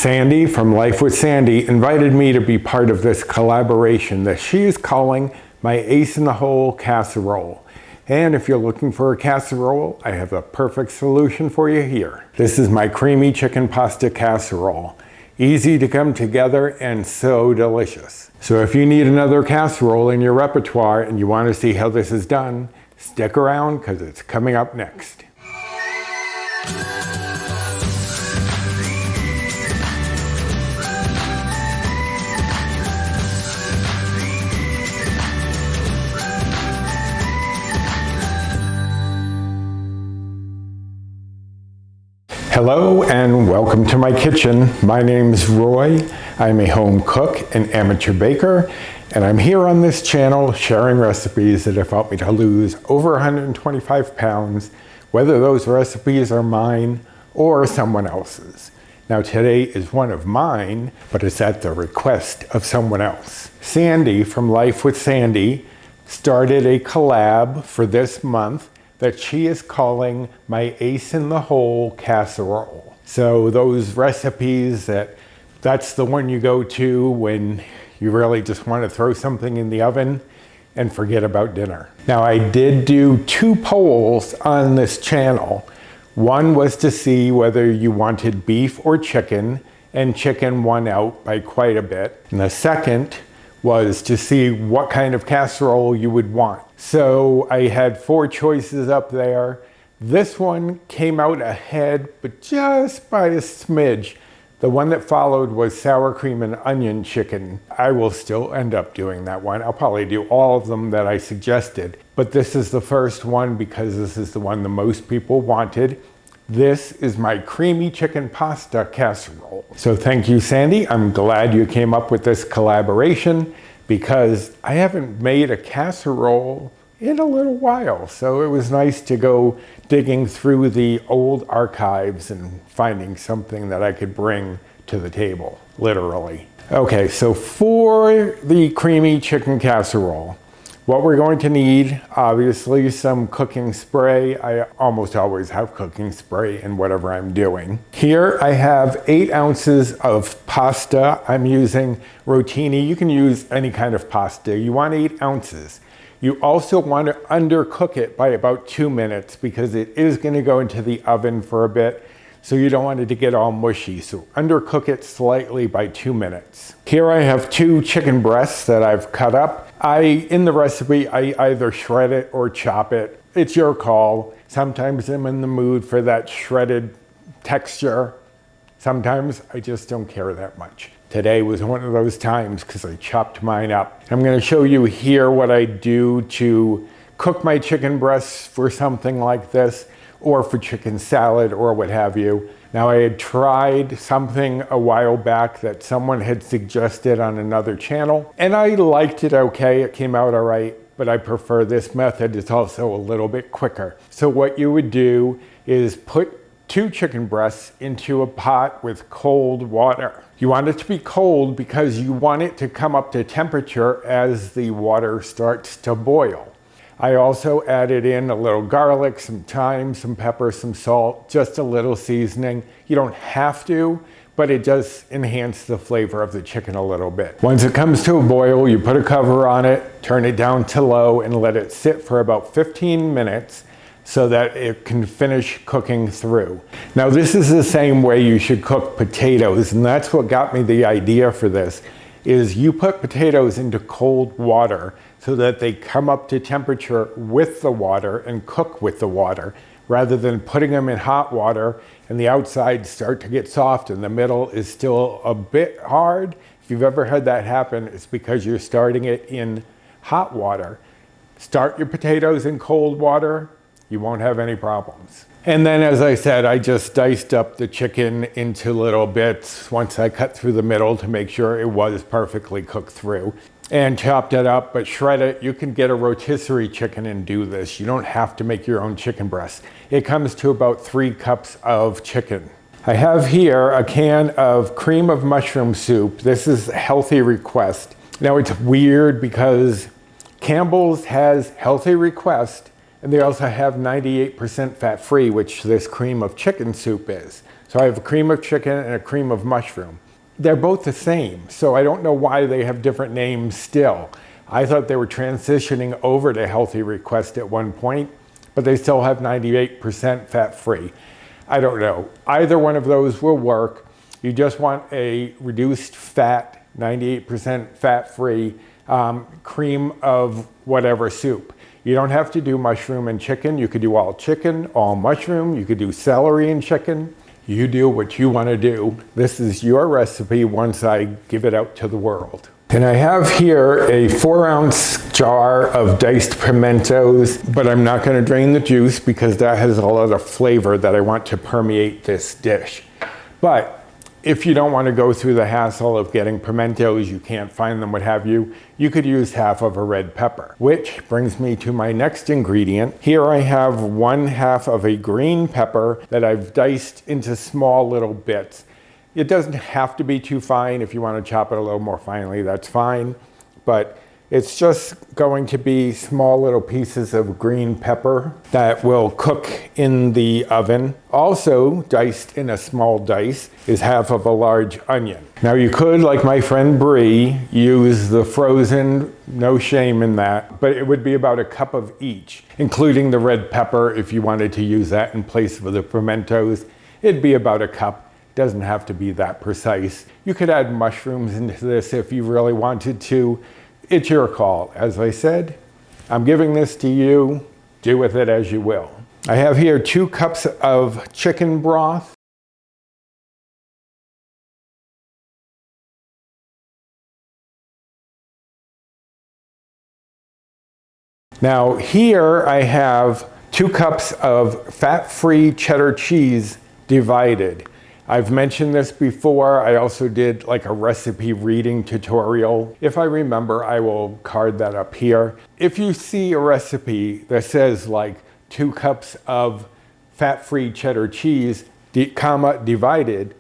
Sandy from Life with Sandy invited me to be part of this collaboration that she is calling my Ace in the Hole Casserole. And if you're looking for a casserole, I have a perfect solution for you here. This is my creamy chicken pasta casserole. Easy to come together and so delicious. So if you need another casserole in your repertoire and you want to see how this is done, stick around because it's coming up next. Hello and welcome to my kitchen. My name's Roy. I'm a home cook and amateur baker, and I'm here on this channel sharing recipes that have helped me to lose over 125 pounds, whether those recipes are mine or someone else's. Now today is one of mine, but it's at the request of someone else. Sandy from Life with Sandy started a collab for this month that she is calling my Ace in the Hole Casserole. So those recipes, that's the one you go to when you really just want to throw something in the oven and forget about dinner. Now I did do 2 polls on this channel. One was to see whether you wanted beef or chicken, and chicken won out by quite a bit. And the second was to see what kind of casserole you would want. So I had 4 choices up there. This one came out ahead, but just by a smidge. The one that followed was sour cream and onion chicken. I will still end up doing that one. I'll probably do all of them that I suggested, but this is the first one because this is the one the most people wanted. This is my creamy chicken pasta casserole. So thank you, Sandy. I'm glad you came up with this collaboration because I haven't made a casserole in a little while. So it was nice to go digging through the old archives and finding something that I could bring to the table, literally. Okay, so for the creamy chicken casserole, what we're going to need, obviously, some cooking spray. I almost always have cooking spray in whatever I'm doing. Here I have 8 ounces of pasta. I'm using rotini. You can use any kind of pasta. You want 8 ounces. You also want to undercook it by about 2 minutes because it is going to go into the oven for a bit. So you don't want it to get all mushy. So undercook it slightly by 2 minutes. Here I have 2 chicken breasts that I've cut up. In the recipe, I either shred it or chop it. It's your call. Sometimes I'm in the mood for that shredded texture. Sometimes I just don't care that much. Today was one of those times because I chopped mine up. I'm going to show you here what I do to cook my chicken breasts for something like this, or for chicken salad or what have you. Now I had tried something a while back that someone had suggested on another channel, and I liked it okay. It came out all right, but I prefer this method. It's also a little bit quicker. So what you would do is put 2 chicken breasts into a pot with cold water. You want it to be cold because you want it to come up to temperature as the water starts to boil. I also added in a little garlic, some thyme, some pepper, some salt, just a little seasoning. You don't have to, but it does enhance the flavor of the chicken a little bit. Once it comes to a boil, you put a cover on it, turn it down to low, and let it sit for about 15 minutes so that it can finish cooking through. Now this is the same way you should cook potatoes, and that's what got me the idea for this, is you put potatoes into cold water so that they come up to temperature with the water and cook with the water, rather than putting them in hot water and the outside start to get soft and the middle is still a bit hard. If you've ever had that happen, it's because you're starting it in hot water. Start your potatoes in cold water, you won't have any problems. And then, as I said, I just diced up the chicken into little bits once I cut through the middle to make sure it was perfectly cooked through, and chopped it up, but shred it. You can get a rotisserie chicken and do this. You don't have to make your own chicken breast. It comes to about 3 cups of chicken. I have here a can of cream of mushroom soup. This is a healthy request. Now it's weird because Campbell's has healthy request, and they also have 98% fat-free, which this cream of chicken soup is. So I have a cream of chicken and a cream of mushroom. They're both the same, so I don't know why they have different names still. I thought they were transitioning over to Healthy Request at one point, but they still have 98% fat-free. I don't know. Either one of those will work. You just want a reduced fat, 98% fat-free cream of whatever soup. You don't have to do mushroom and chicken. You could do all chicken, all mushroom. You could do celery and chicken. You do what you want to do. This is your recipe once I give it out to the world. And I have here a 4-ounce jar of diced pimentos, but I'm not going to drain the juice because that has a lot of flavor that I want to permeate this dish. But if you don't want to go through the hassle of getting pimentos, you can't find them, what have you, you could use half of a red pepper. Which brings me to my next ingredient. Here I have 1/2 of a green pepper that I've diced into small little bits. It doesn't have to be too fine. If you want to chop it a little more finely, that's fine. But it's just going to be small little pieces of green pepper that will cook in the oven. Also diced in a small dice is half of a large onion. Now you could, like my friend Brie, use the frozen, no shame in that, but it would be about a cup of each, including the red pepper if you wanted to use that in place of the pimentos. It'd be about a cup. Doesn't have to be that precise. You could add mushrooms into this if you really wanted to. It's your call. As I said, I'm giving this to you. Do with it as you will. I have here 2 cups of chicken broth. Now here I have 2 cups of fat-free cheddar cheese divided. I've mentioned this before. I also did like a recipe reading tutorial. If I remember, I will card that up here. If you see a recipe that says like 2 cups of fat-free cheddar cheese, divided,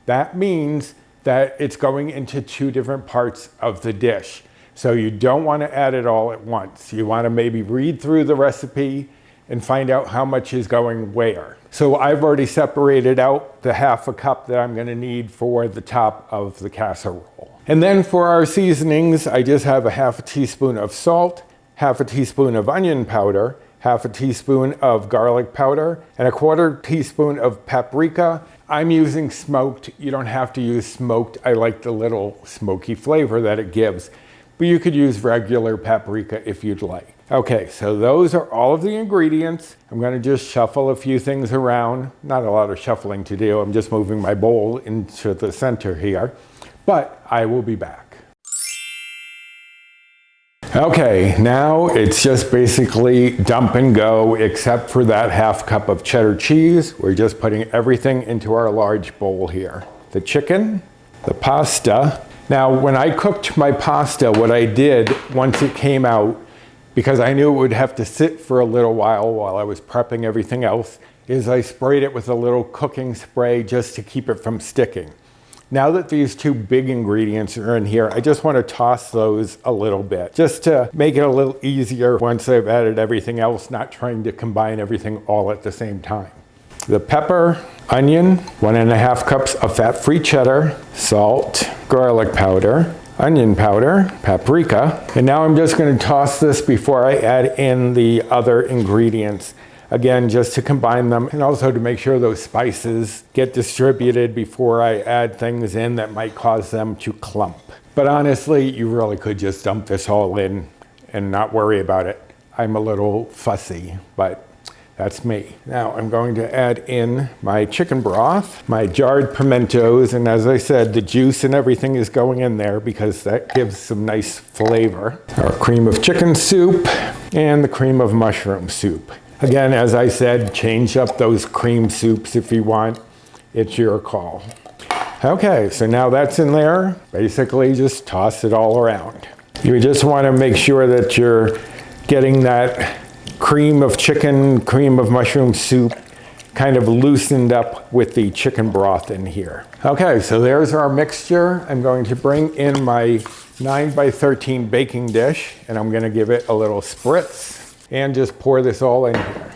that means that it's going into 2 different parts of the dish. So you don't want to add it all at once. You want to maybe read through the recipe and find out how much is going where. So I've already separated out the 1/2 cup that I'm going to need for the top of the casserole. And then for our seasonings, I just have a 1/2 teaspoon of salt, 1/2 teaspoon of onion powder, 1/2 teaspoon of garlic powder, and 1/4 teaspoon of paprika. I'm using smoked. You don't have to use smoked. I like the little smoky flavor that it gives. But you could use regular paprika if you'd like. Okay, so those are all of the ingredients. I'm going to just shuffle a few things around. Not a lot of shuffling to do. I'm just moving my bowl into the center here. But I will be back. Okay, now it's just basically dump and go, except for that 1/2 cup of cheddar cheese. We're just putting everything into our large bowl here. The chicken, the pasta. Now, when I cooked my pasta, what I did once it came out, because I knew it would have to sit for a little while I was prepping everything else, is I sprayed it with a little cooking spray just to keep it from sticking. Now that these 2 big ingredients are in here, I just want to toss those a little bit, just to make it a little easier once I've added everything else, not trying to combine everything all at the same time. The pepper, onion, 1½ cups of fat-free cheddar, salt, garlic powder, onion powder, paprika, and now I'm just going to toss this before I add in the other ingredients. Again, just to combine them and also to make sure those spices get distributed before I add things in that might cause them to clump. But honestly, you really could just dump this all in and not worry about it. I'm a little fussy, but that's me. Now I'm going to add in my chicken broth, my jarred pimentos, and as I said, the juice and everything is going in there because that gives some nice flavor. Our cream of chicken soup and the cream of mushroom soup. Again, as I said, change up those cream soups if you want. It's your call. Okay, so now that's in there. Basically just toss it all around. You just want to make sure that you're getting that cream of chicken, cream of mushroom soup kind of loosened up with the chicken broth in here. Okay, so there's our mixture. I'm going to bring in my 9x13 baking dish and I'm going to give it a little spritz and just pour this all in here.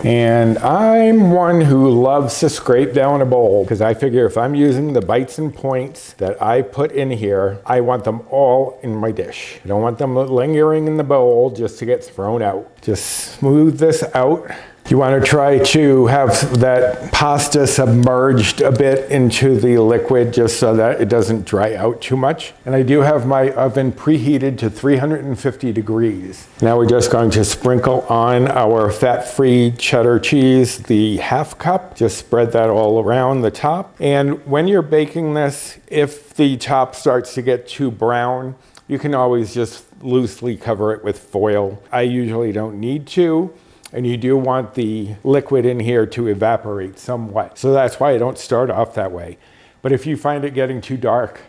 And I'm one who loves to scrape down a bowl because I figure if I'm using the bites and points that I put in here, I want them all in my dish. I don't want them lingering in the bowl just to get thrown out. Just smooth this out. You want to try to have that pasta submerged a bit into the liquid just so that it doesn't dry out too much. And I do have my oven preheated to 350 degrees. Now we're just going to sprinkle on our fat-free cheddar cheese, the half cup. Just spread that all around the top. And when you're baking this, if the top starts to get too brown, you can always just loosely cover it with foil. I usually don't need to. And you do want the liquid in here to evaporate somewhat. So that's why I don't start off that way. But if you find it getting too dark,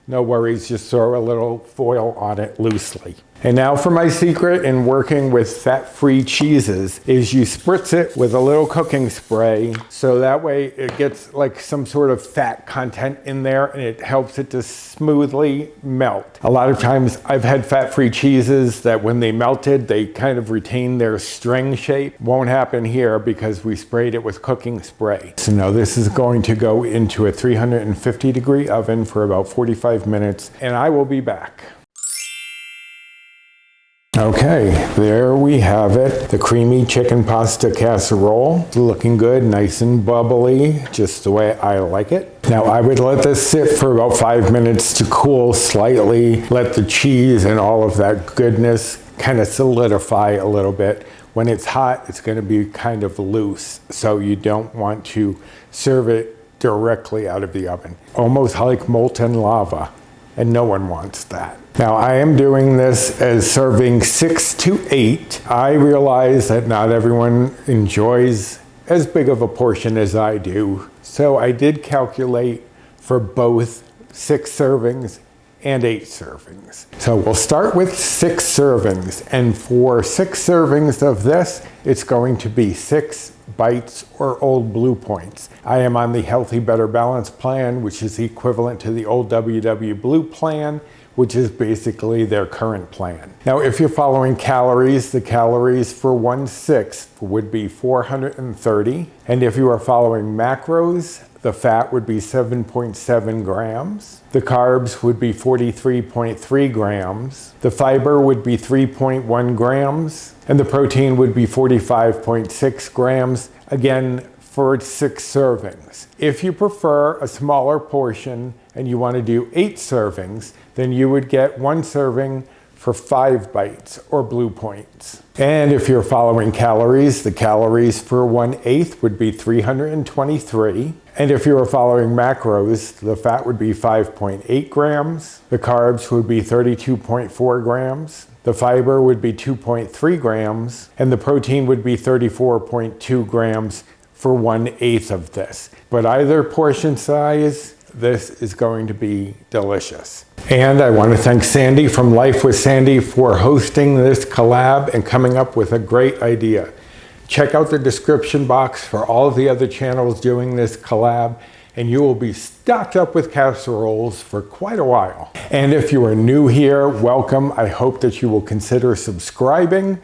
no worries, just throw a little foil on it loosely. And now for my secret in working with fat-free cheeses is you spritz it with a little cooking spray so that way it gets like some sort of fat content in there and it helps it to smoothly melt. A lot of times I've had fat-free cheeses that when they melted, they kind of retain their string shape. Won't happen here because we sprayed it with cooking spray. So now this is going to go into a 350 degree oven for about 45 minutes and I will be back. Okay, there we have it. The creamy chicken pasta casserole. It's looking good, nice and bubbly, just the way I like it. Now I would let this sit for about 5 minutes to cool slightly, let the cheese and all of that goodness kind of solidify a little bit. When it's hot, it's going to be kind of loose, so you don't want to serve it directly out of the oven. Almost like molten lava, and no one wants that. Now I am doing this as serving 6 to 8. I realize that not everyone enjoys as big of a portion as I do. So I did calculate for both 6 servings and 8 servings. So we'll start with 6 servings. And for 6 servings of this, it's going to be 6 bites or Old Blue Points. I am on the Healthy Better Balance plan, which is equivalent to the old WW Blue plan, which is basically their current plan. Now, if you're following calories, the calories for 1/6 would be 430. And if you are following macros, the fat would be 7.7 grams. The carbs would be 43.3 grams. The fiber would be 3.1 grams. And the protein would be 45.6 grams. Again, for 6 servings. If you prefer a smaller portion and you want to do 8 servings, then you would get 1 serving for 5 bites or Blue Points. And if you're following calories, the calories for 1/8 would be 323. And if you were following macros, the fat would be 5.8 grams. The carbs would be 32.4 grams. The fiber would be 2.3 grams. And the protein would be 34.2 grams for 1/8 of this. But either portion size, this is going to be delicious. And I want to thank Sandy from Life with Sandy for hosting this collab and coming up with a great idea. Check out the description box for all of the other channels doing this collab, and you will be stocked up with casseroles for quite a while. And if you are new here, welcome. I hope that you will consider subscribing.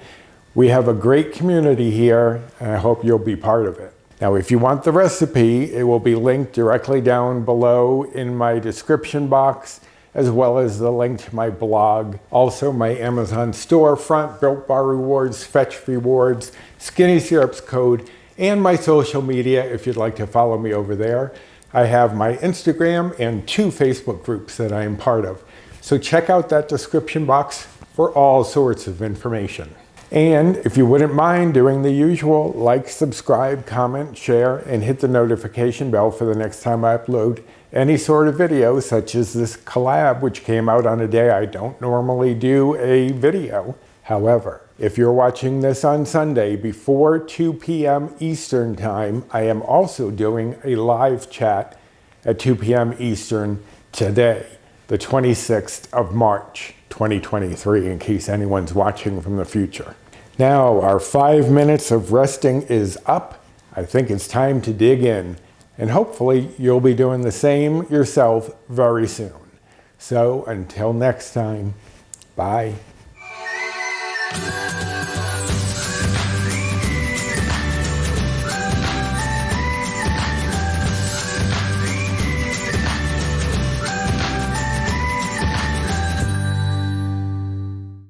We have a great community here, and I hope you'll be part of it. Now, if you want the recipe, it will be linked directly down below in my description box, as well as the link to my blog. Also, my Amazon storefront, Built Bar Rewards, Fetch Rewards, Skinny Syrups code, and my social media if you'd like to follow me over there. I have my Instagram and 2 Facebook groups that I am part of. So check out that description box for all sorts of information. And if you wouldn't mind doing the usual, like, subscribe, comment, share, and hit the notification bell for the next time I upload any sort of video, such as this collab, which came out on a day I don't normally do a video. However, if you're watching this on Sunday before 2 p.m. Eastern time, I am also doing a live chat at 2 p.m. Eastern today, the 26th of March, 2023, in case anyone's watching from the future. Now, our 5 minutes of resting is up. I think it's time to dig in. And hopefully you'll be doing the same yourself very soon. So until next time, bye.